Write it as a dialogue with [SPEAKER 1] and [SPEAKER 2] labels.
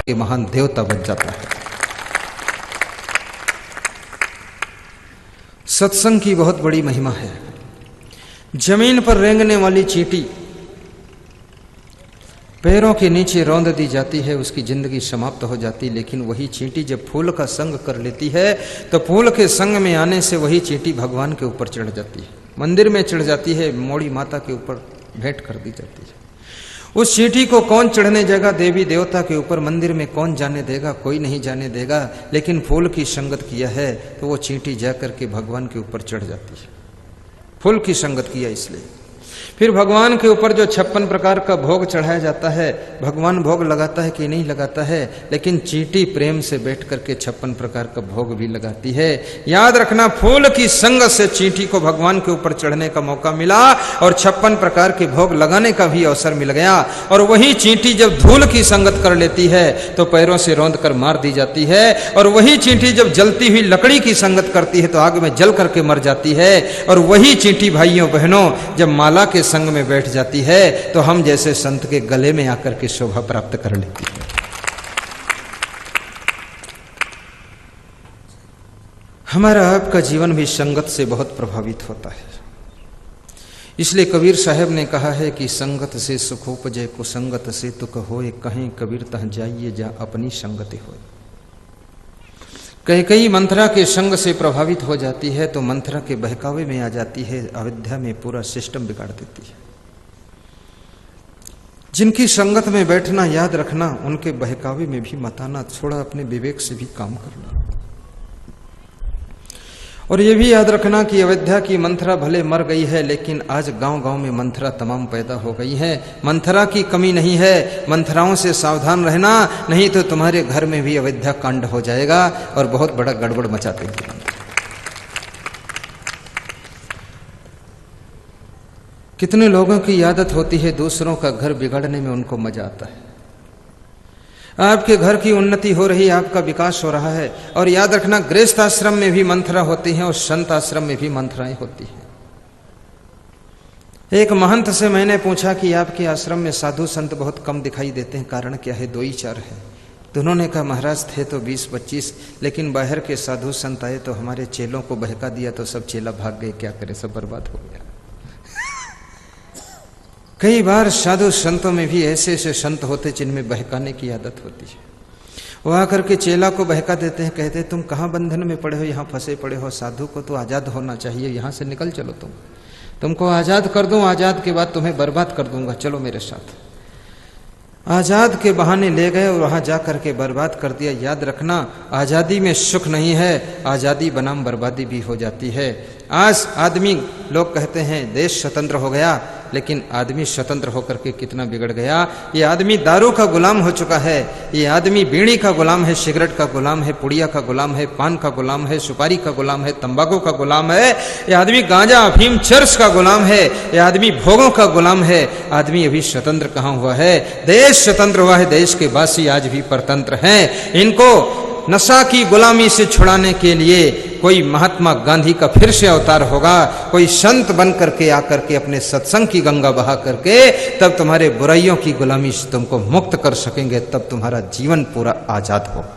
[SPEAKER 1] के महान देवता बन जाता है। सत्संग की बहुत बड़ी महिमा है। जमीन पर रेंगने वाली चींटी पैरों के नीचे रौंद दी जाती है, उसकी जिंदगी समाप्त हो जाती, लेकिन वही चींटी जब फूल का संग कर लेती है तो फूल के संग में आने से वही चींटी भगवान के ऊपर चढ़ जाती है, मंदिर में चढ़ जाती है, मोड़ी माता के ऊपर भेंट कर दी जाती है। उस चींटी को कौन चढ़ने देगा देवी देवता के ऊपर, मंदिर में कौन जाने देगा, कोई नहीं जाने देगा, लेकिन फूल की संगत किया है तो वो चींटी जाकर के भगवान के ऊपर चढ़ जाती है। फूल की संगत किया इसलिए। फिर भगवान के ऊपर जो 56 प्रकार का भोग चढ़ाया जाता है, भगवान भोग लगाता है कि नहीं लगाता है, लेकिन चींटी प्रेम से बैठ करके 56 प्रकार का भोग भी लगाती है। याद रखना, फूल की संगत से चींटी को भगवान के ऊपर चढ़ने का मौका मिला और 56 प्रकार के भोग लगाने का भी अवसर मिल गया। और वही चींटी जब धूल की संगत कर लेती है तो पैरों से रौंद कर मार दी जाती है, और वही चींटी जब जलती हुई लकड़ी की संगत करती है तो आग में जल करके मर जाती है। और वही चींटी भाइयों बहनों जब माला के संग में बैठ जाती है तो हम जैसे संत के गले में आकर के शोभा प्राप्त कर लेती है। हमारा आपका जीवन भी संगत से बहुत प्रभावित होता है। इसलिए कबीर साहब ने कहा है कि संगत से सुख उपजे, कुसंगत से तुक होए, कहीं कबीर तह जाइए जा अपनी संगति होए। कई मंथरा के संग से प्रभावित हो जाती है तो मंथरा के बहकावे में आ जाती है, अविद्या में पूरा सिस्टम बिगाड़ देती है। जिनकी संगत में बैठना, याद रखना, उनके बहकावे में भी मत आना, थोड़ा अपने विवेक से भी काम करना। और ये भी याद रखना कि अविद्या की मंथरा भले मर गई है, लेकिन आज गांव-गांव में मंथरा तमाम पैदा हो गई है। मंथरा की कमी नहीं है, मंथराओं से सावधान रहना, नहीं तो तुम्हारे घर में भी अविद्या कांड हो जाएगा और बहुत बड़ा गड़बड़ मचा देगी। कितने लोगों की आदत होती है दूसरों का घर बिगाड़ने में, उनको मजा आता है। आपके घर की उन्नति हो रही है, आपका विकास हो रहा है। और याद रखना, गृहस्थ आश्रम में भी मंथरा होती है और संत आश्रम में भी मंथराएं होती हैं। एक महंत से मैंने पूछा कि आपके आश्रम में साधु संत बहुत कम दिखाई देते हैं, कारण क्या है? 2 ही 4 है। तो उन्होंने कहा, महाराज थे तो 20-25, लेकिन बाहर के साधु संत आए तो हमारे चेलों को बहका दिया तो सब चेला भाग गए, क्या करे, सब बर्बाद हो गया। कई बार साधु संतों में भी ऐसे ऐसे संत होते जिनमें बहकाने की आदत होती है। वो आकर के चेला को बहका देते हैं, कहते हैं तुम कहाँ बंधन में पड़े हो, यहाँ फंसे पड़े हो, साधु को तो आजाद होना चाहिए, यहाँ से निकल चलो, तुमको आजाद कर दूं, आजाद के बाद तुम्हें बर्बाद कर दूंगा, चलो मेरे साथ। आजाद के बहाने ले गए और वहां जा करके बर्बाद कर दिया। याद रखना, आजादी में सुख नहीं है, आजादी बनाम बर्बादी भी हो जाती है। आज आदमी, लोग कहते हैं देश स्वतंत्र हो गया, लेकिन आदमी स्वतंत्र होकर के कितना बिगड़ गया। ये आदमी दारू का गुलाम हो चुका है, ये आदमी बीड़ी का गुलाम है, सिगरेट का गुलाम है, पुड़िया का गुलाम है, पान का गुलाम है, सुपारी का गुलाम है, तंबाकू का गुलाम है, ये आदमी गांजा अफीम चर्च का गुलाम है, ये आदमी भोगों का गुलाम है। आदमी अभी स्वतंत्र कहाँ हुआ है? देश स्वतंत्र हुआ है, देश के वासी आज भी परतंत्र हैं। इनको नशा की गुलामी से छुड़ाने के लिए कोई महात्मा गांधी का फिर से अवतार होगा, कोई संत बन करके आकर के अपने सत्संग की गंगा बहा करके तब तुम्हारे बुराइयों की गुलामी से तुमको मुक्त कर सकेंगे, तब तुम्हारा जीवन पूरा आजाद होगा।